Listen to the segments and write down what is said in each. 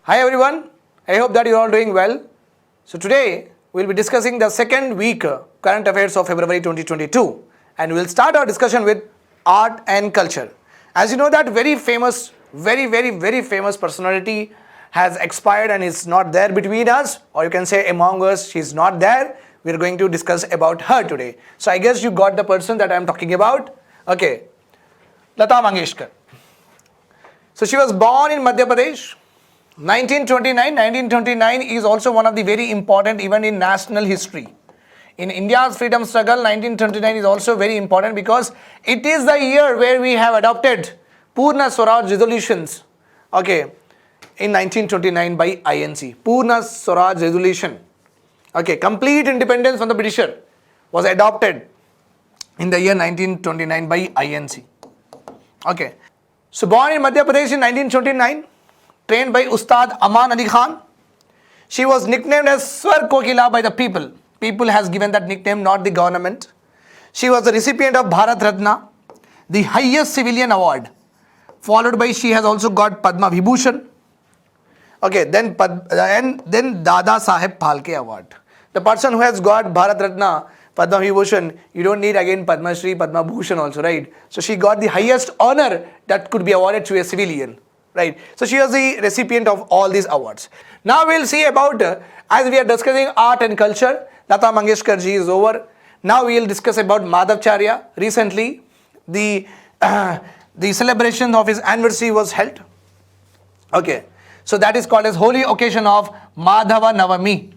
Hi everyone, I hope that you are all doing well. So today we will be discussing the second week current affairs of February 2022 and we will start our discussion with art and culture. As you know that very famous personality has expired and is not there between us, or you can say among us, she is not there. We are going to discuss about her today. So I guess you got the person that I am talking about. Okay, Lata Mangeshkar. So she was born in Madhya Pradesh. 1929 is also one of the very important event in national history. In India's freedom struggle, 1929 is also very important because it is the year where we have adopted Purna Swaraj resolutions. Okay, in 1929 by INC. Purna Swaraj resolution. Okay, complete independence from the Britisher was adopted in the year 1929 by INC. Okay, so born in Madhya Pradesh in 1929. Trained by Ustad Aman Ali Khan. She was nicknamed as Swar Kokila by the people. People has given that nickname, not the government. She was the recipient of Bharat Ratna, the highest civilian award. Followed by, she has also got Padma Vibhushan. Okay, then Dada Saheb Phalke Award. The person who has got Bharat Ratna, Padma Vibhushan, you don't need again Padma Shri, Padma Bhushan also, right? So she got the highest honor that could be awarded to a civilian. Right. So she was the recipient of all these awards. Now we'll see about, as we are discussing art and culture, Lata Mangeshkar ji is over. Now we'll discuss about Madhavacharya. Recently, the celebration of his anniversary was held. Okay. So that is called as holy occasion of Madhava Navami.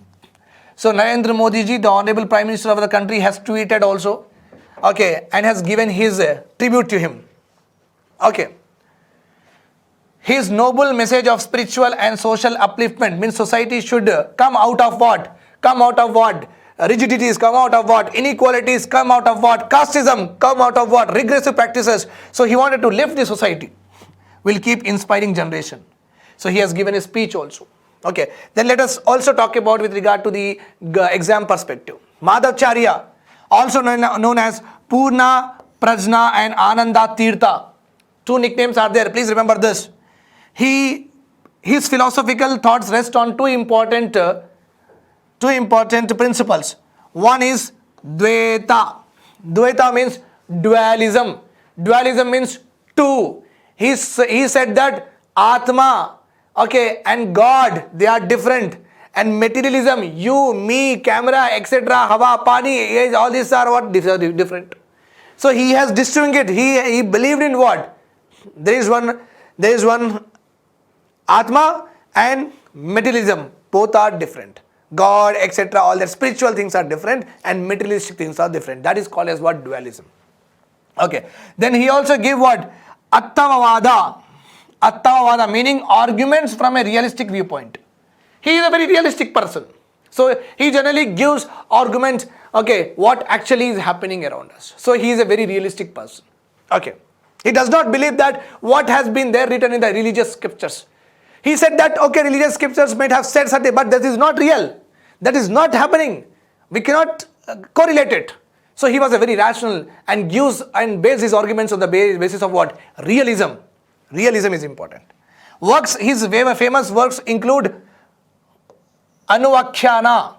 So Narendra Modi ji, the Honorable Prime Minister of the country, has tweeted also. Okay. And has given his tribute to him. Okay. His noble message of spiritual and social upliftment means society should come out of what? Come out of what? Rigidities come out of what? Inequalities come out of what? Casteism come out of what? Regressive practices. So he wanted to lift the society. Will keep inspiring generation. So he has given a speech also. Okay. Then let us also talk about with regard to the exam perspective. Madhavacharya, also known as Purna, Prajna and Ananda Tirtha. Two nicknames are there. Please remember this. His philosophical thoughts rest on two important principles. One is Dvaita. Dvaita means dualism. Dualism means two. He said that Atma, okay, and God, they are different. And materialism, you, me, camera, etc., Hava, Pani, all these are what? These are different. So he has distinguished it. He believed in what? There is one Atma and materialism, both are different. God, etc., all that spiritual things are different and materialistic things are different. That is called as what? Dualism. Okay. Then he also gave what? Attavavada. Attavavada meaning arguments from a realistic viewpoint. He is a very realistic person. So he generally gives arguments, okay, what actually is happening around us. So he is a very realistic person. Okay. He does not believe that what has been there written in the religious scriptures. He said that, okay, religious scriptures might have said something, but that is not real. That is not happening. We cannot correlate it. So he was a very rational and gives and based his arguments on the basis of what? Realism. Realism is important. Works, his famous works include Anuvakhyana.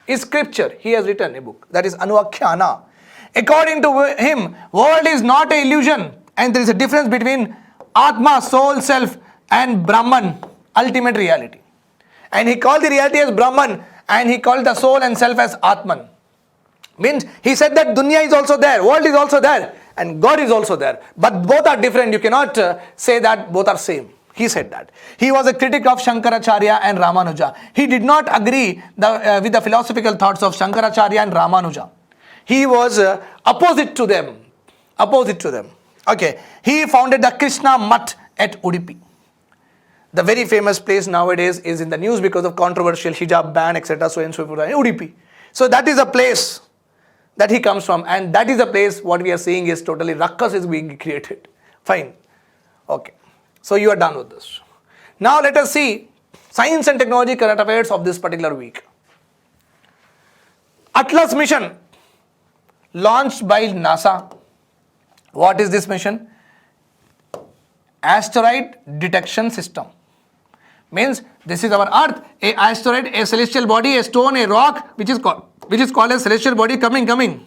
His scripture, he has written a book, that is Anuvakhyana. According to him, world is not an illusion and there is a difference between Atma, soul, self, and Brahman, ultimate reality. And he called the reality as Brahman and he called the soul and self as Atman. Means he said that dunya is also there, world is also there and God is also there. But both are different. You cannot say that both are same. He said that. He was a critic of Shankaracharya and Ramanuja. He did not agree with the philosophical thoughts of Shankaracharya and Ramanuja. He was opposite to them. Okay. He founded the Krishna Mutt at Udupi. The very famous place nowadays is in the news because of controversial hijab ban, etc. So and so forth. Udupi. So that is a place that he comes from, and that is a place what we are seeing is totally ruckus is being created. Fine. Okay. So you are done with this. Now let us see science and technology current affairs of this particular week. Atlas mission launched by NASA. What is this mission? Asteroid detection system. Means this is our Earth, a asteroid, a celestial body, a stone, a rock, which is called a celestial body coming.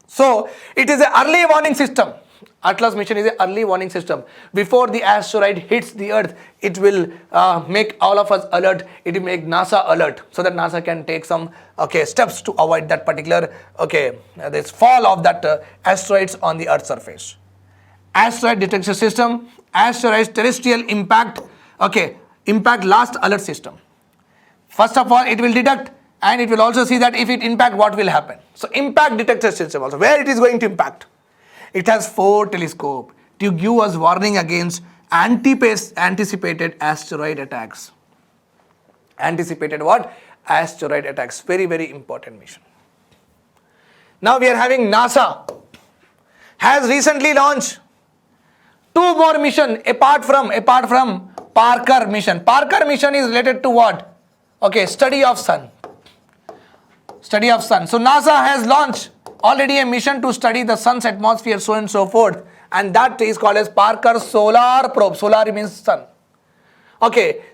So it is an early warning system. Atlas mission is an early warning system. Before the asteroid hits the Earth, it will make all of us alert. It will make NASA alert, so that NASA can take some steps to avoid that particular this fall of that asteroids on the Earth's surface. Asteroid detection system, asteroid terrestrial impact last alert system. First of all, it will detect, and it will also see that if it impact, what will happen. So impact detector system also, where it is going to impact. It has 4 telescopes to give us warning against anticipated asteroid attacks. Anticipated what? Asteroid attacks. Very, very important mission. Now we are having NASA has recently launched 2 more missions apart from Parker mission. Parker mission is related to what? Study of sun. Study of sun. So NASA has launched already a mission to study the sun's atmosphere, so and so forth, and that is called as Parker Solar Probe. Solar means sun.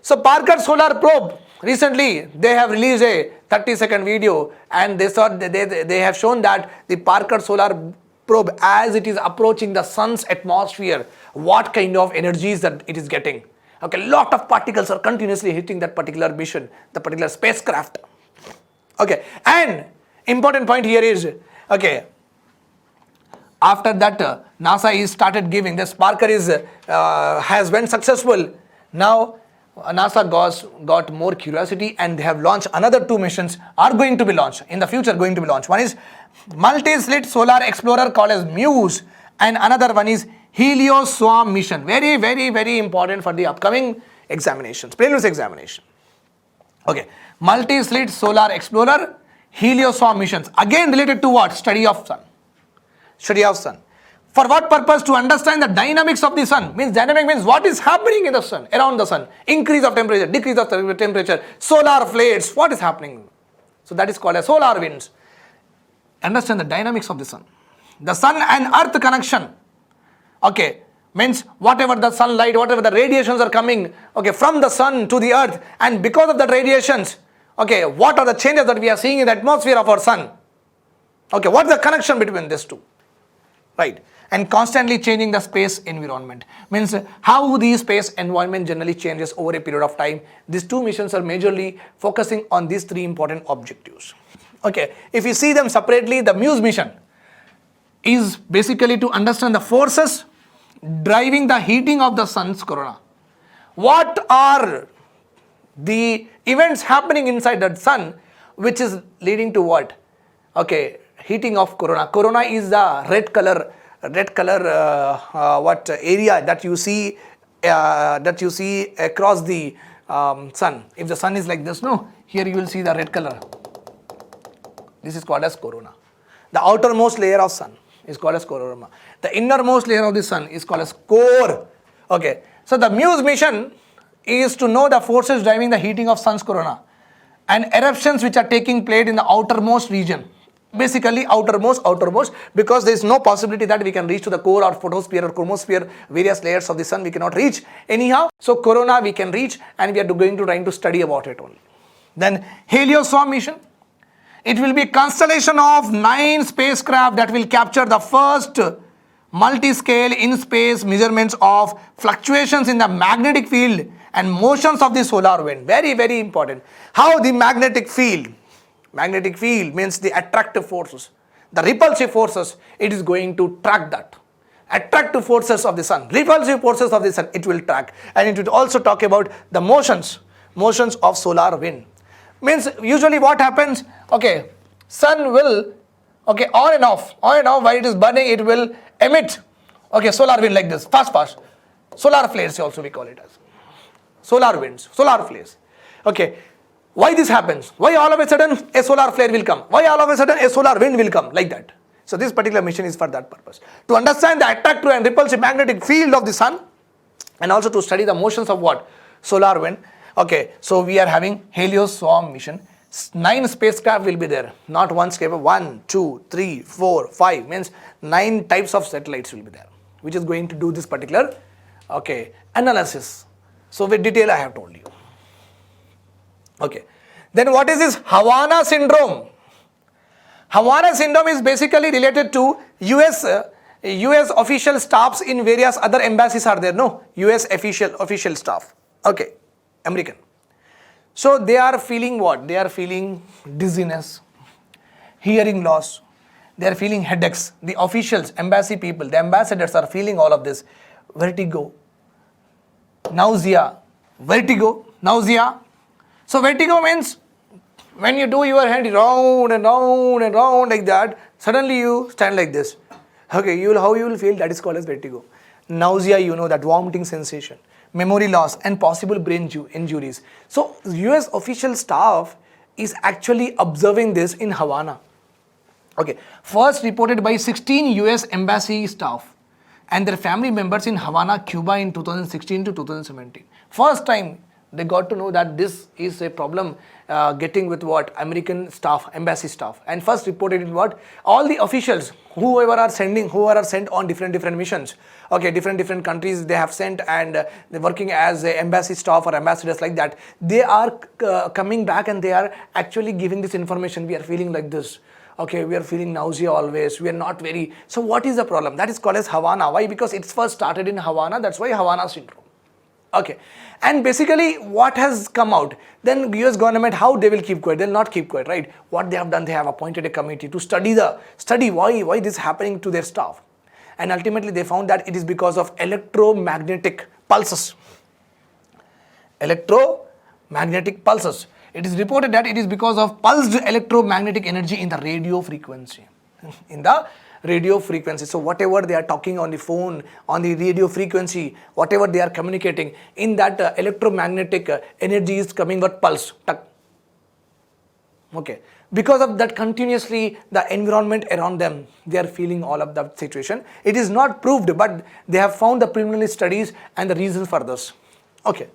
So Parker Solar Probe, recently they have released a 30-second video, and they have shown that the Parker Solar Probe, as it is approaching the sun's atmosphere, what kind of energies that it is getting. Lot of particles are continuously hitting that particular mission, the particular spacecraft. And important point here is, after that NASA is started giving, this Parker has been successful. Now NASA got more curiosity, and they have launched another 2 missions are going to be launched in the future. One is multi-slit solar explorer called as MUSE, and another one is Heliosome Mission. Very, very, very important for the upcoming examinations, prelims examination. Multi-slit solar explorer, Heliosome missions, again related to what? Study of sun. For what purpose? To understand the dynamics of the sun. Dynamic means what is happening in the sun, around the sun. Increase of temperature, decrease of temperature, solar flares, what is happening. So that is called as solar winds. Understand the dynamics of the sun. The sun and earth connection. Means whatever the sunlight, whatever the radiations are coming from the sun to the earth, and because of the radiations, what are the changes that we are seeing in the atmosphere of our sun? What is the connection between these two? Right. And constantly changing the space environment. Means how the space environment generally changes over a period of time. These 2 missions are majorly focusing on these 3 important objectives. If you see them separately, the MUSE mission is basically to understand the forces driving the heating of the sun's corona. What are the events happening inside that sun which is leading to what? Heating of corona. Corona is the red color area that you see across the sun. If the sun is like this, here you will see the red color. This is called as corona. The outermost layer of sun is called as corona. The innermost layer of the sun is called as core. So the MUSE mission is to know the forces driving the heating of sun's corona and eruptions which are taking place in the outermost region. Basically outermost, because there is no possibility that we can reach to the core or photosphere or chromosphere, various layers of the sun we cannot reach anyhow. So corona we can reach, and we are going to trying to study about it only. Then Heliosome mission. It will be a constellation of 9 spacecraft that will capture the first multi-scale in-space measurements of fluctuations in the magnetic field and motions of the solar wind. Very, very important. How the magnetic field means the attractive forces, the repulsive forces, it is going to track that. Attractive forces of the sun, repulsive forces of the sun, it will track. And it will also talk about the motions of solar wind. Means usually what happens, sun will, on and off, while it is burning, it will emit, solar wind like this, fast. Solar flares also we call it as. Solar winds, solar flares. Why this happens? Why all of a sudden a solar flare will come? Why all of a sudden a solar wind will come? Like that. So this particular mission is for that purpose. To understand the attractive and repulsive magnetic field of the sun, and also to study the motions of what? Solar wind. So we are having Heliosome mission. 9 spacecraft will be there. Not one spacecraft. 1, 2, 3, 4, 5. Means 9 types of satellites will be there, which is going to do this particular analysis. So with detail I have told you. Okay. Then what is this Havana Syndrome? Havana Syndrome is basically related to US official staffs in various other embassies are there, no? US official staff. Okay. American. So they are feeling what? They are feeling dizziness, hearing loss, they are feeling headaches. The officials, embassy people, the ambassadors are feeling all of this. Vertigo, nausea, vertigo, nausea. So vertigo means when you do your hand round and round and round like that, suddenly you stand like this. Okay, how you will feel, that is called as vertigo. Nausea, you know, that vomiting sensation. Memory loss and possible brain injuries. So US official staff is actually observing this in Havana. Okay, first reported by 16 US embassy staff and their family members in Havana, Cuba in 2016 to 2017. First time they got to know that this is a problem getting with what? American staff, embassy staff. And first reported in what? All the officials, whoever are sent on different missions. Okay, different countries they have sent and they're working as a embassy staff or ambassadors like that. They are coming back and they are actually giving this information. We are feeling like this. Okay, we are feeling nausea always. We are not very... So what is the problem? That is called as Havana. Why? Because it's first started in Havana. That's why Havana Syndrome. Okay, and basically what has come out, then US government, how they will keep quiet? They'll not keep quiet, right? What they have done, they have appointed a committee to study why this is happening to their staff. And ultimately they found that it is because of electromagnetic pulses. Electromagnetic pulses. It is reported that it is because of pulsed electromagnetic energy in the radio frequency. So whatever they are talking on the phone, on the radio frequency, whatever they are communicating, in that electromagnetic energy is coming what pulse. Okay. Because of that continuously the environment around them, they are feeling all of that situation. It is not proved, but they have found the preliminary studies and the reasons for this. Okay.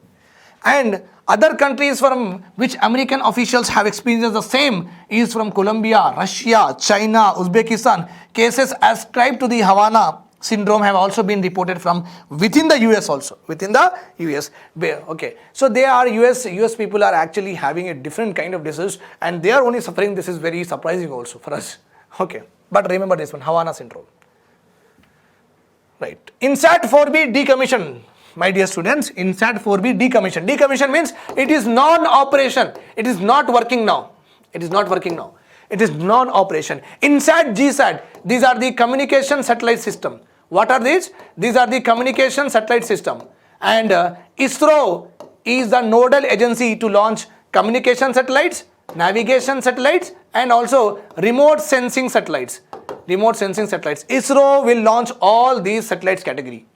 And other countries from which American officials have experienced the same is from Colombia, Russia, China, Uzbekistan. Cases ascribed to the Havana Syndrome have also been reported from within the US also. Within the US. Okay. So they are US people are actually having a different kind of disease and they are only suffering. This is very surprising also for us. Okay. But remember this one, Havana Syndrome. Right. INSAT 4B decommission. My dear students, INSAT 4B decommission. Decommission means it is non-operation. It is not working now. It is non-operation. INSAT, GSAT, these are the communication satellite system. What are these? These are the communication satellite system. And ISRO is the nodal agency to launch communication satellites, navigation satellites, and also remote sensing satellites. ISRO will launch all these satellites category.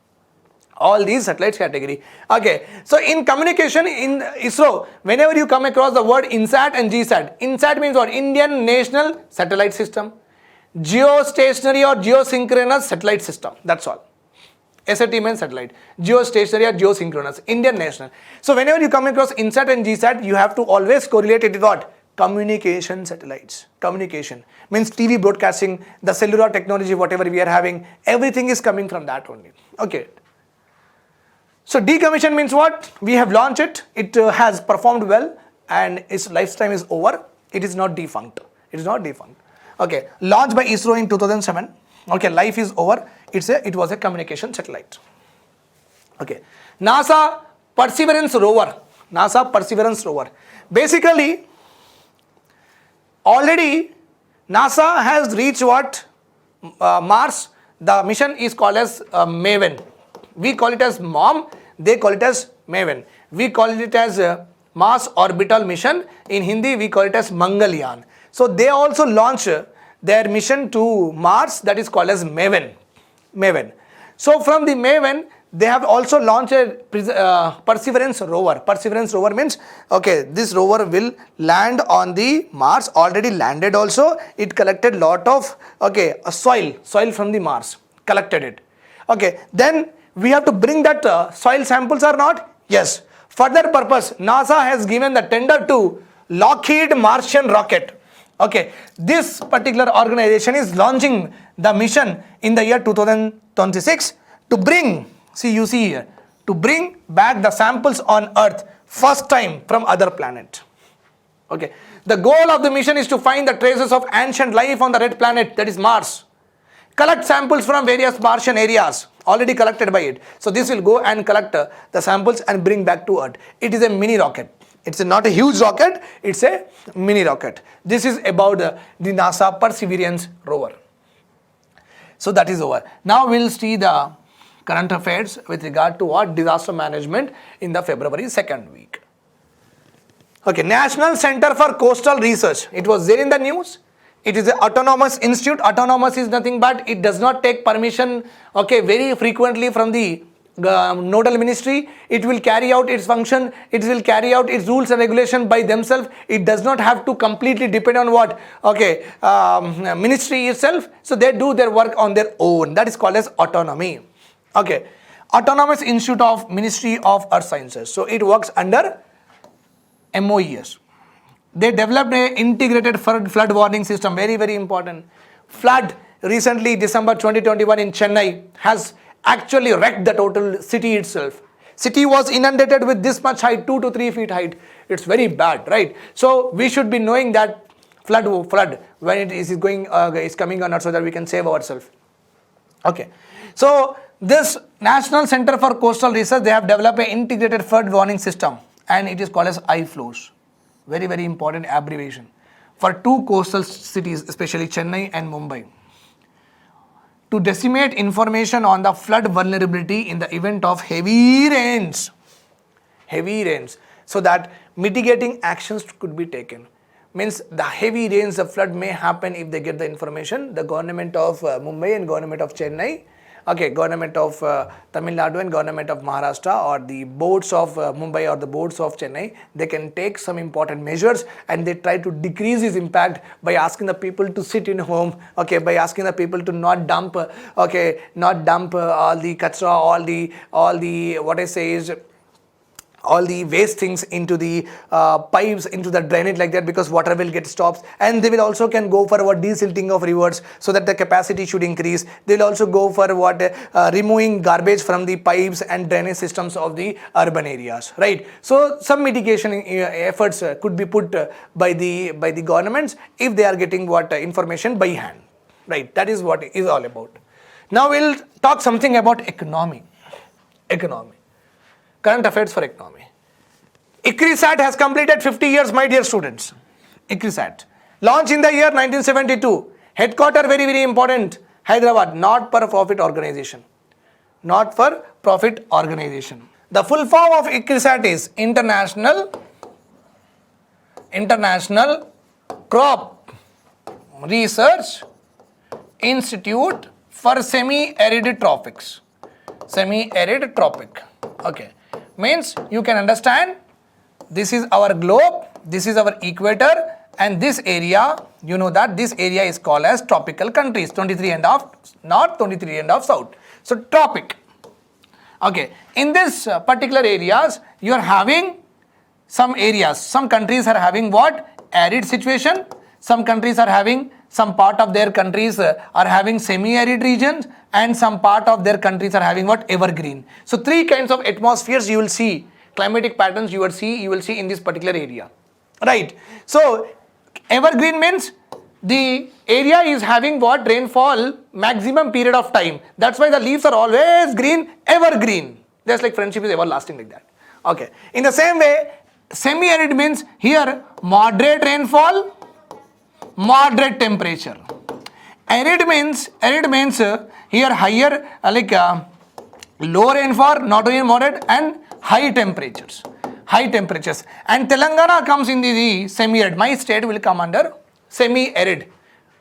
Okay, so in communication in ISRO, whenever you come across the word INSAT and GSAT, INSAT means what? Indian National Satellite System, geostationary or geosynchronous satellite system, that's all. SAT means satellite, geostationary or geosynchronous, Indian National. So whenever you come across INSAT and GSAT, you have to always correlate it with what? Communication satellites. Communication means TV broadcasting, the cellular technology, whatever we are having, everything is coming from that only. Okay. So decommission means what? We have launched it. It has performed well and its lifetime is over. It is not defunct. Okay. Launched by ISRO in 2007. Okay. Life is over. It was a communication satellite. Okay. NASA Perseverance rover. Basically, already NASA has reached what? Mars. The mission is called as MAVEN. We call it as MOM, they call it as MAVEN. We call it as Mars Orbital Mission. In Hindi, we call it as Mangalyaan. So they also launch their mission to Mars, that is called as MAVEN. So from the MAVEN, they have also launched a Perseverance rover. Perseverance rover means, okay, this rover will land on the Mars, already landed also. It collected lot of, okay, soil from the Mars, collected it. Okay, then we have to bring that soil samples or not? Yes. For that purpose, NASA has given the tender to Lockheed Martian rocket. Okay, this particular organization is launching the mission in the year 2026 to bring, see here, to bring back the samples on Earth first time from other planet. Okay. The goal of the mission is to find the traces of ancient life on the red planet, that is Mars. Collect samples from various Martian areas already collected by it. So this will go and collect the samples and bring back to Earth. It is a mini rocket. It's not a huge rocket, it's a mini rocket. This is about the NASA Perseverance rover. So that is over. Now we'll see the current affairs with regard to what disaster management in the February 2nd week. Okay, National Center for Coastal Research. It was there in the news. It is an autonomous institute. Autonomous is nothing but it does not take permission, okay, very frequently from the nodal ministry. It will carry out its function. It will carry out its rules and regulation by themselves. It does not have to completely depend on what, okay, ministry itself. So they do their work on their own. That is called as autonomy. Okay, Autonomous Institute of Ministry of Earth Sciences. So it works under MOES. They developed an integrated flood warning system, very, very important. Flood recently, December 2021 in Chennai has actually wrecked the total city itself. City was inundated with this much height, 2 to 3 feet height. It's very bad, right? So we should be knowing that flood when it is going, is coming on us so that we can save ourselves. Okay. So this National Center for Coastal Research, they have developed an integrated flood warning system and it is called as iFlows. Very, very important abbreviation for 2 coastal cities, especially Chennai and Mumbai, to disseminate information on the flood vulnerability in the event of heavy rains, so that mitigating actions could be taken. Means the heavy rains, the flood may happen if they get the information. The government of Mumbai and government of Chennai, okay, government of Tamil Nadu and government of Maharashtra, or the boards of Mumbai or the boards of Chennai, they can take some important measures and they try to decrease this impact by asking the people to sit in home, okay, by asking the people to not dump, okay, not dump all the kachra, all the what I say is all the waste things into the pipes, into the drainage like that, because water will get stopped. And they will also can go for what desilting of rivers so that the capacity should increase. They will also go for what removing garbage from the pipes and drainage systems of the urban areas, right? So some mitigation efforts could be put by the governments if they are getting what information by hand, right? That is what it is all about. Now we'll talk something about economy. Current affairs for economy. ICRISAT has completed 50 years, my dear students. ICRISAT. Launched in the year 1972. Headquarter, very, very important. Hyderabad, not-for-profit organization. Not-for-profit organization. The full form of ICRISAT is International Crop Research Institute for Semi-Arid Tropics. Semi-arid tropic. Okay. Means you can understand this is our globe, this is our equator, and this area, you know that this area is called as tropical countries, 23 and of north, 23 and of south. So tropic. Okay. In this particular areas, you are having some areas, some countries are having what? Arid situation. Some countries are having, some part of their countries are having semi-arid regions, and some part of their countries are having what? Evergreen. So 3 kinds of atmospheres you will see, climatic patterns you will see in this particular area, right? So evergreen means the area is having what? Rainfall maximum period of time. That's why the leaves are always green, evergreen. Just like friendship is everlasting, like that. Okay. In the same way, semi-arid means here moderate rainfall, moderate temperature. Arid means here higher low rainfall, not only moderate, and high temperatures. And Telangana comes in the semi-arid. My state will come under semi-arid.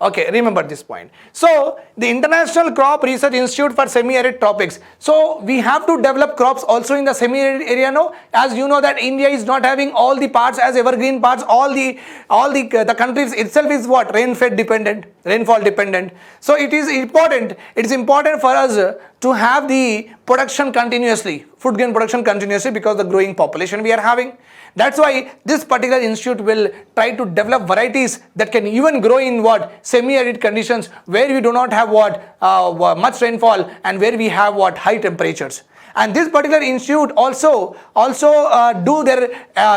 Okay, remember this point. So the International Crop Research Institute for Semi-Arid Tropics. So we have to develop crops also in the semi-arid area now. As you know that India is not having all the parts as evergreen parts. All the countries itself is what? Rainfall dependent. So it is important. It is important for us to have the production continuously, food grain production continuously, because the growing population we are having. That's why this particular institute will try to develop varieties that can even grow in what? Semi-arid conditions, where we do not have what? Much rainfall, and where we have what? High temperatures. And this particular institute also do their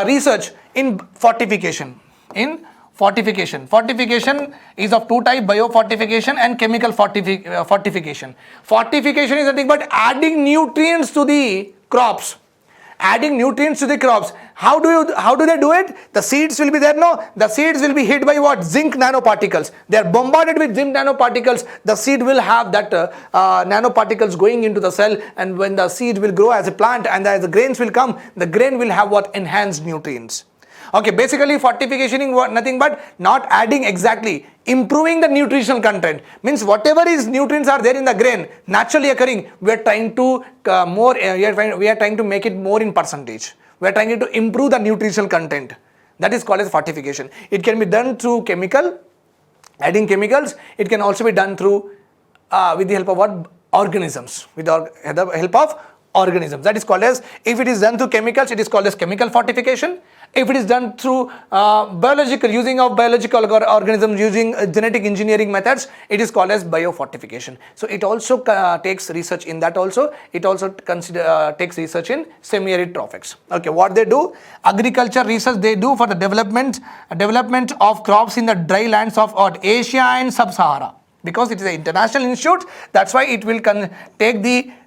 research in fortification. Fortification is of two types: biofortification and chemical fortification. Fortification is nothing but adding nutrients to the crops. Adding nutrients to the crops. How do they do it? The seeds will be there. No, the seeds will be hit by what? Zinc nanoparticles. They are bombarded with zinc nanoparticles. The seed will have that nanoparticles going into the cell, and when the seed will grow as a plant and as the grains will come, the grain will have what? Enhanced nutrients. Okay, basically fortification is nothing but not adding, exactly improving the nutritional content. Means whatever is nutrients are there in the grain naturally occurring, we are trying to we are trying to make it more in percentage. We are trying to improve the nutritional content. That is called as fortification. It can be done through adding chemicals. It can also be done through with the help of what? Organisms. With the help of organisms. That is called as, if it is done through chemicals, it is called as chemical fortification. If it is done through using of biological organisms, using genetic engineering methods, it is called as biofortification. So it also takes research in that also. It also takes research in semi-arid tropics. Okay, what they do? Agriculture research they do for the development of crops in the dry lands of Asia and Sub-Sahara. Because it is an international institute, that's why it will take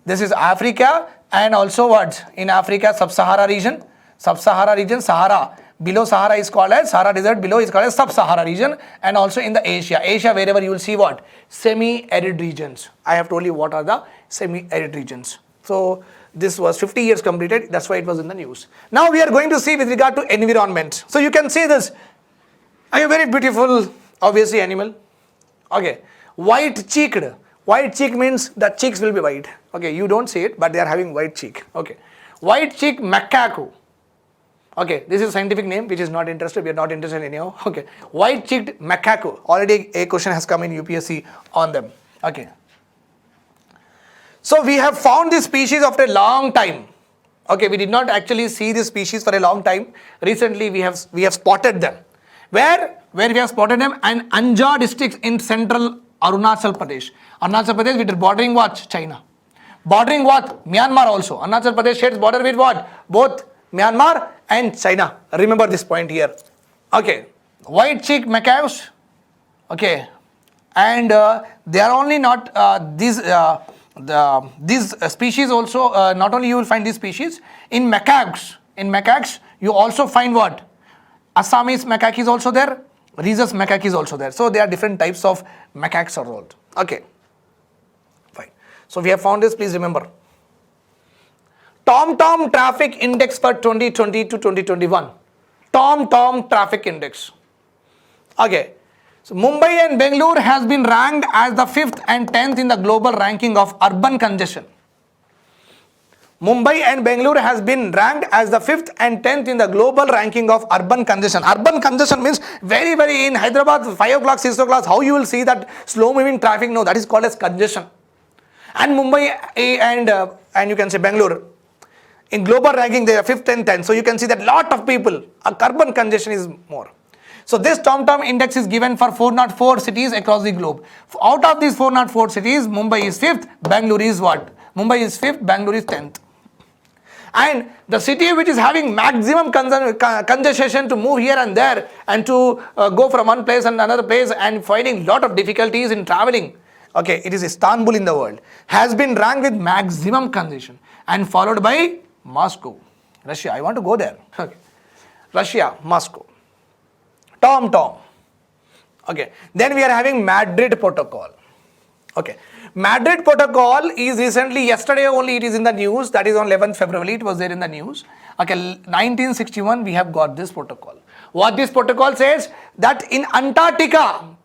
this is Africa, and also what? In Africa, Sahara region, Sahara, below Sahara is called as Sahara desert, below is called as Sub-Sahara region, and also in the Asia wherever you will see what? Semi-arid regions. I have told you what are the semi-arid regions. So this was 50 years completed, that's why it was in the news. Now we are going to see with regard to environment. So you can see this, a very beautiful, obviously, animal. Okay, white-cheeked. White-cheek means the cheeks will be white. Okay, you don't see it, but they are having white cheek. Okay, white-cheeked macaque. Okay, this is a scientific name which is not interested. We are not interested anyhow. Okay, white-cheeked macaque. Already a question has come in UPSC on them. Okay. So we have found this species after a long time. Okay, we did not actually see this species for a long time. Recently we have spotted them. Where we have spotted them? In Anja district in central Arunachal Pradesh. Arunachal Pradesh, which is bordering what? China. Bordering what? Myanmar also. Arunachal Pradesh shares border with what? Both Myanmar and China. Remember this point here. Okay. White-cheeked macaques. Okay. And they are only not these species also. Not only you will find these species in macaques. In macaques, you also find what? Assamese macaque is also there. Rhesus macaque is also there. So there are different types of macaques are rolled. Okay. Fine. So we have found this. Please remember. TomTom traffic index for 2020 to 2021. TomTom traffic index. Okay. So Mumbai and Bengaluru has been ranked as the 5th and 10th in the global ranking of urban congestion. Mumbai and Bengaluru has been ranked as the 5th and 10th in the global ranking of urban congestion. Urban congestion means very in Hyderabad, 5 o'clock, 6 o'clock, how you will see that slow moving traffic? No, that is called as congestion. And Mumbai and you can say Bengaluru, in global ranking they are 5th and 10th. So you can see that lot of people, urban congestion is more. So this TomTom index is given for 404 cities across the globe. Out of these 404 cities, Mumbai is 5th, Bengaluru is what? Mumbai is 5th, Bengaluru is 10th. And the city which is having maximum congestion to move here and there and to go from one place and another place and finding lot of difficulties in traveling. Okay, it is Istanbul in the world. Has been ranked with maximum congestion and followed by Moscow, Russia. I want to go there. Okay, Russia, Moscow. TomTom. Okay, then we are having Madrid Protocol. Okay, Madrid Protocol is recently, yesterday only it is in the news, that is on 11th February, it was there in the news. Okay, 1961 we have got this protocol. What this protocol says, that in Antarctica,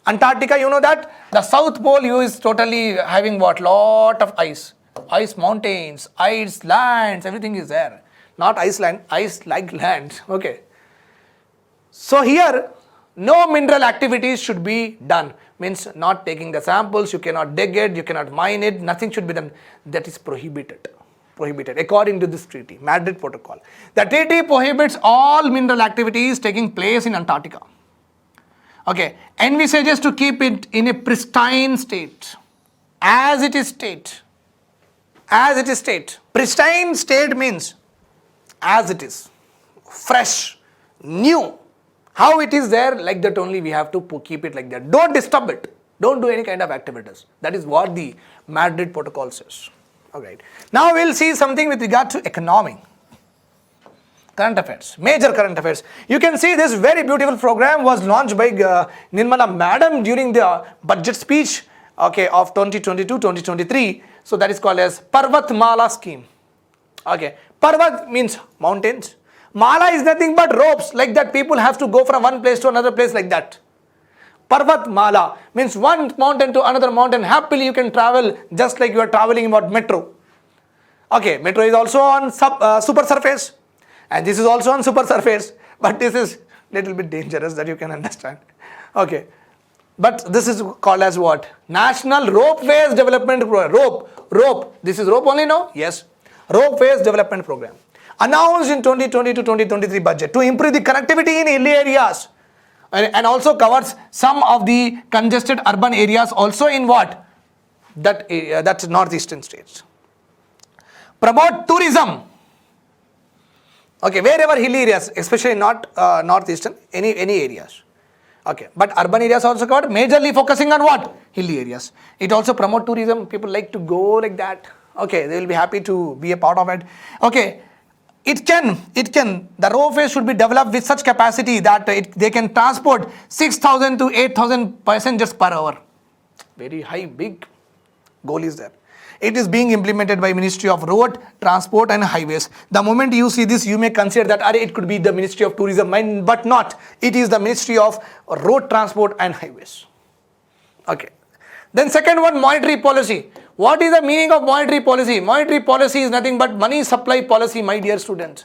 you know that the South Pole is totally having what? Lot of ice. Ice mountains, ice lands, everything is there. Not Iceland, ice like land. Okay. So here, no mineral activities should be done. Means not taking the samples, you cannot dig it, you cannot mine it, nothing should be done. That is prohibited. Prohibited according to this treaty, Madrid Protocol. The treaty prohibits all mineral activities taking place in Antarctica. Okay, envisages to keep it in a pristine state, as it is state. as it is state. Pristine state means as it is, fresh, new. How it is there, like that only we have to keep it like that. Don't disturb it. Don't do any kind of activities. That is what the Madrid Protocol says. Alright. Now we'll see something with regard to economy. Current affairs, major current affairs. You can see this very beautiful program was launched by Nirmala Madam during the budget speech, okay, of 2022-2023. So that is called as Parvatmala scheme. Okay, Parvat means mountains. Mala is nothing but ropes, like that people have to go from one place to another place like that. Parvatmala means one mountain to another mountain. Happily you can travel just like you are traveling about metro. Okay, metro is also on super surface. And this is also on super surface, but this is little bit dangerous, that you can understand. Okay, but this is called as what? National Ropeways Development Program. Rope. This is rope only, no? Yes. Ropeways Development Program. Announced in 2020 to 2023 budget to improve the connectivity in hilly areas, and also covers some of the congested urban areas also in what? That's northeastern states. Promote tourism. Okay, wherever hilly areas, especially not northeastern, any areas. Okay, but urban areas also covered, majorly focusing on what? Hilly areas. It also promote tourism. People like to go like that. Okay, they will be happy to be a part of it. Okay, the roadways should be developed with such capacity that they can transport 6,000 to 8,000 passengers per hour. Very high, big goal is there. It is being implemented by Ministry of Road, Transport and Highways. The moment you see this, you may consider that it could be the Ministry of Tourism, but not. It is the Ministry of Road, Transport and Highways. Okay. Then second one, monetary policy. What is the meaning of monetary policy? Monetary policy is nothing but money supply policy, my dear students.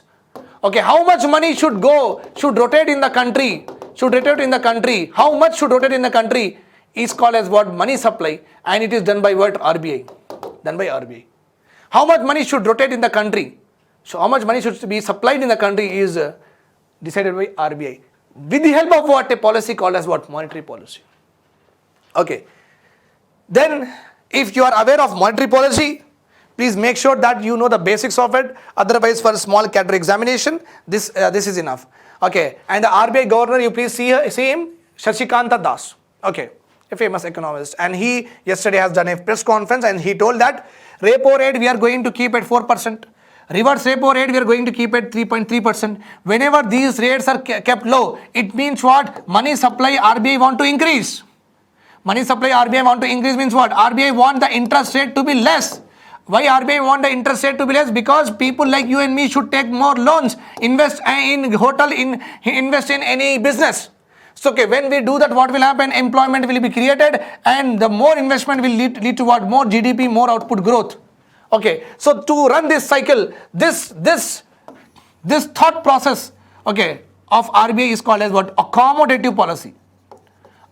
Okay, how much money should rotate in the country? How much should rotate in the country is called as what? Money supply, and it is done by what? RBI. Done by RBI. How much money should rotate in the country? So how much money should be supplied in the country is decided by RBI. With the help of what? A policy called as what? Monetary policy. Okay. Then if you are aware of monetary policy, please make sure that you know the basics of it. Otherwise, for a small category examination, this is enough. Okay. And the RBI governor, you please see him, Shashikanta Das. Okay. A famous economist, and he yesterday has done a press conference and he told that repo rate we are going to keep at 4%, reverse repo rate we are going to keep at 3.3%. Whenever these rates are kept low, it means what? Money supply RBI want to increase. Money supply RBI want to increase means what? RBI want the interest rate to be less. Why RBI want the interest rate to be less? Because people like you and me should take more loans, invest in hotel, invest in any business. So okay, when we do that, what will happen? Employment will be created, and the more investment will lead to what? More GDP, more output growth. Okay, so to run this cycle, this thought process, okay, of RBI is called as what? Accommodative policy.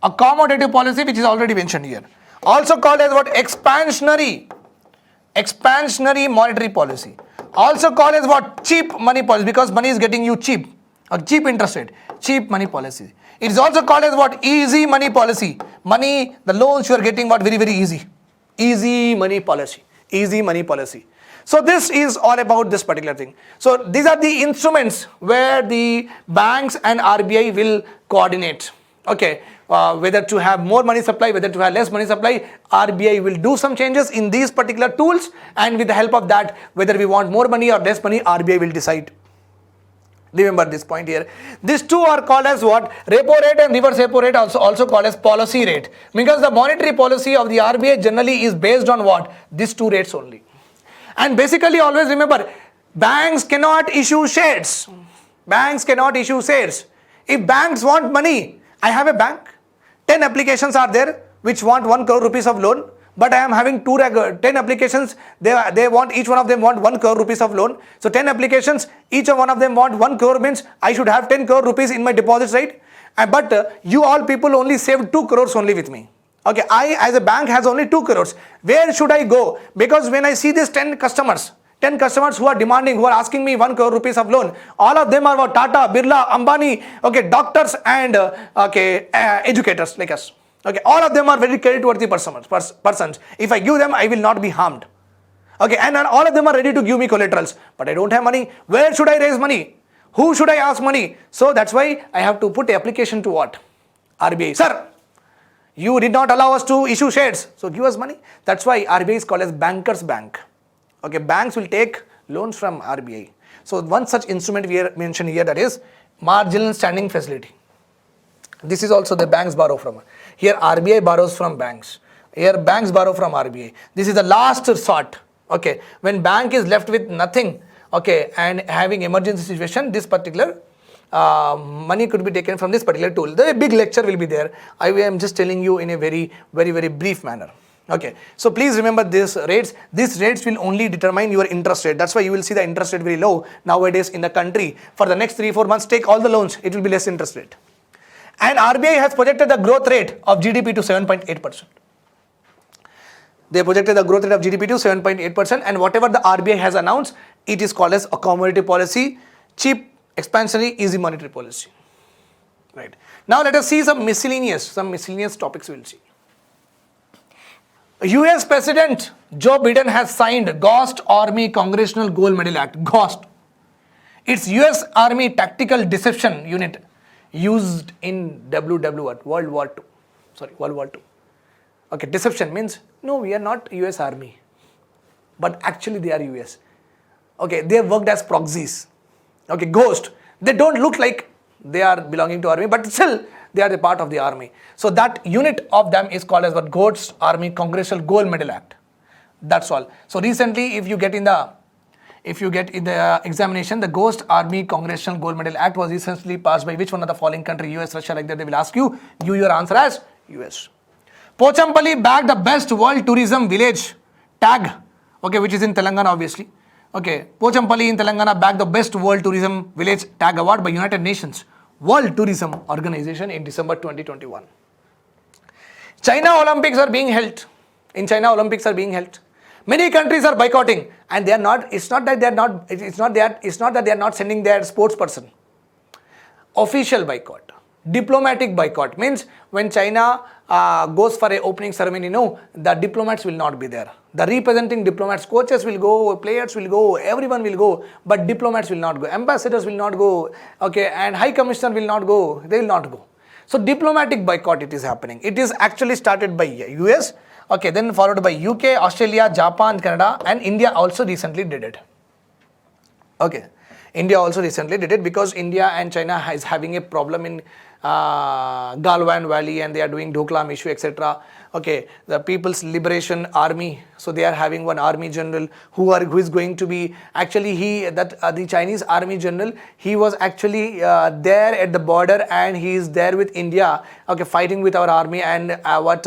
Accommodative policy, which is already mentioned here. Also called as what? Expansionary monetary policy. Also called as what? Cheap money policy, because money is getting you cheap, or cheap interest rate, cheap money policy. It is also called as what? Easy money policy. Money, the loans you are getting what? Very, very easy. Easy money policy. Easy money policy. So this is all about this particular thing. So these are the instruments where the banks and RBI will coordinate. Okay, whether to have more money supply, whether to have less money supply, RBI will do some changes in these particular tools, and with the help of that, whether we want more money or less money, RBI will decide. Remember this point here. These two are called as what? Repo rate and reverse repo rate, also called as policy rate. Because the monetary policy of the RBI generally is based on what? These two rates only. And basically always remember, banks cannot issue shares. Banks cannot issue shares. If banks want money, I have a bank, 10 applications are there which want 1 crore rupees of loan. But I am having 10 applications, they want, each one of them want 1 crore rupees of loan. So 10 applications, each one of them want 1 crore means I should have 10 crore rupees in my deposits, right? But you all people only saved 2 crores only with me. Okay, I as a bank has only 2 crores. Where should I go? Because when I see these 10 customers who are demanding, who are asking me 1 crore rupees of loan, all of them are what? Tata, Birla, Ambani, okay, doctors and educators like us. Okay, all of them are very credit-worthy persons. If I give them, I will not be harmed. Okay, and all of them are ready to give me collaterals, but I don't have money. Where should I raise money? Who should I ask money? So that's why I have to put the application to what? RBI. Sir, you did not allow us to issue shares, so give us money. That's why RBI is called as bankers bank. Okay, banks will take loans from RBI. So one such instrument we mentioned here, that is marginal standing facility. This is also the banks borrow from. Here RBI borrows from banks. Here banks borrow from RBI. This is the last resort. Okay, when bank is left with nothing, okay, and having emergency situation, this particular money could be taken from this particular tool. The big lecture will be there. I am just telling you in a very brief manner. Okay, so please remember these rates. These rates will only determine your interest rate. That's why you will see the interest rate very low nowadays in the country. For the next 3-4 months, take all the loans, it will be less interest rate. And RBI has projected the growth rate of GDP to 7.8%. They projected the growth rate of GDP to 7.8%, and whatever the RBI has announced, it is called as accommodative policy, cheap, expansionary, easy monetary policy. Right. Now let us see some miscellaneous topics we will see. US President Joe Biden has signed Ghost Army Congressional Gold Medal Act. Ghost. It's US Army Tactical Deception Unit used in World War II. Okay, deception means, no, we are not US Army. But actually they are US. Okay, they have worked as proxies. Okay, ghost. They don't look like they are belonging to army, but still they are the part of the army. So that unit of them is called as what? Ghost Army Congressional Gold Medal Act. That's all. So recently, if you get in the examination, the Ghost Army Congressional Gold Medal Act was recently passed by which one of the following country? US, Russia, like that. They will ask you. Give your answer as US. Pochampalli bagged the best world tourism village tag. Okay, which is in Telangana, obviously. Okay, Pochampalli in Telangana bagged the best world tourism village tag award by United Nations World Tourism Organization in December 2021. China Olympics are being held. In China, Olympics are being held. Many countries are boycotting, and they are not. It's not that they are not sending their sports person. Official boycott, diplomatic boycott means when China goes for a opening ceremony, no, the diplomats will not be there. The representing diplomats, coaches will go, players will go, everyone will go, but diplomats will not go. Ambassadors will not go. Okay, and High Commissioner will not go. They will not go. So diplomatic boycott it is happening. It is actually started by US. Okay, then followed by UK, Australia, Japan, Canada, and India also recently did it. Okay, India also recently did it because India and China is having a problem in Galwan Valley, and they are doing Doklam issue, etc. Okay, the People's Liberation Army. So they are having one army general who is going to be actually the Chinese army general. He was actually there at the border, and he is there with India. Okay, fighting with our army and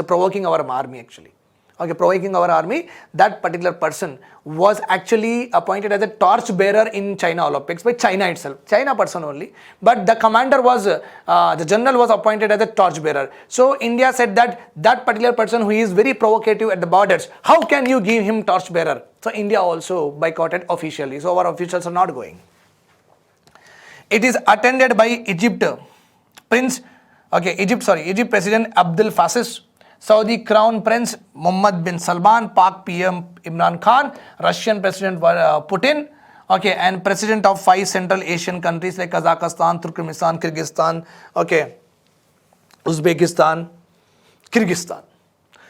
provoking our army actually. Okay, provoking our army. That particular person was actually appointed as a torch bearer in China Olympics by China itself, China person only. But the commander was, the general was appointed as a torch bearer. So India said that particular person who is very provocative at the borders, how can you give him torch bearer? So India also boycotted officially. So our officials are not going. It is attended by Egypt President Abdel Fattah, Saudi Crown Prince Mohammed bin Salman, Pak PM Imran Khan, Russian President Putin, okay, and President of 5 Central Asian countries like Kazakhstan, Turkmenistan, Kyrgyzstan, okay, Uzbekistan, Kyrgyzstan.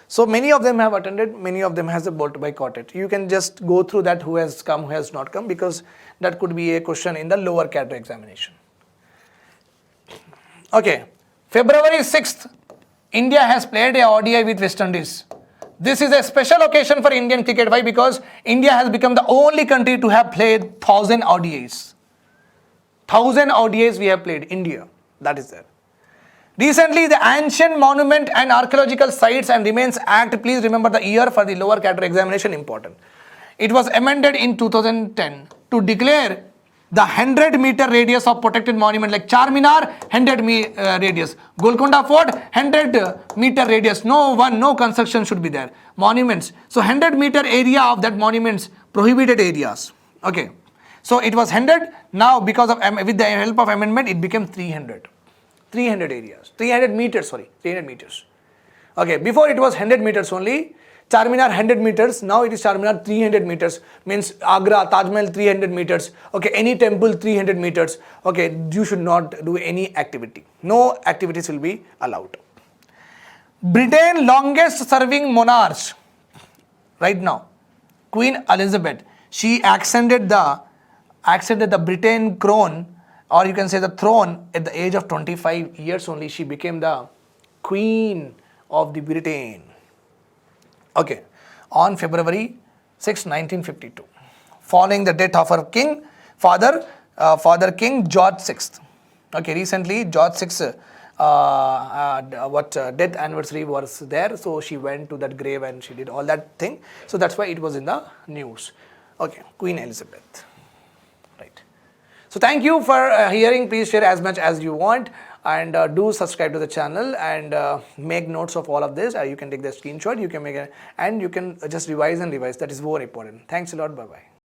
So many of them have attended, many of them has boycotted. You can just go through that who has come, who has not come, because that could be a question in the lower category examination. Okay, February 6th, India has played a ODI with West Indies. This is a special occasion for Indian cricket. Why? Because India has become the only country to have played 1,000 ODIs. 1,000 ODIs we have played, India. That is there. Recently, the Ancient Monument and Archaeological Sites and Remains Act, please remember the year for the lower category examination, important. It was amended in 2010 to declare the 100-meter radius of protected monument like Charminar, 100-meter radius. Golconda Fort, 100-meter radius. No construction should be there. Monuments. So 100-meter area of that monuments, prohibited areas. Okay. So it was 100. Now because of with the help of amendment, it became 300. 300 areas. 300 meters. Okay. Before it was 100 meters only. Charminar 100 meters, now it is Charminar 300 meters, means Agra, Taj Mahal 300 meters, okay, any temple 300 meters, okay, you should not do any activity. No activities will be allowed. Britain longest serving monarch right now, Queen Elizabeth. She accepted the Britain crown, or you can say the throne, at the age of 25 years only. She became the Queen of the Britain. Okay, on February 6, 1952, following the death of her father King George VI. Okay, recently George VI death anniversary was there, so she went to that grave and she did all that thing. So that's why it was in the news. Okay, Queen Elizabeth. Right. So thank you for hearing. Please share as much as you want, and do subscribe to the channel, and make notes of all of this. You can take the screenshot, you can make and you can just revise and revise. That is more important. Thanks a lot. Bye bye.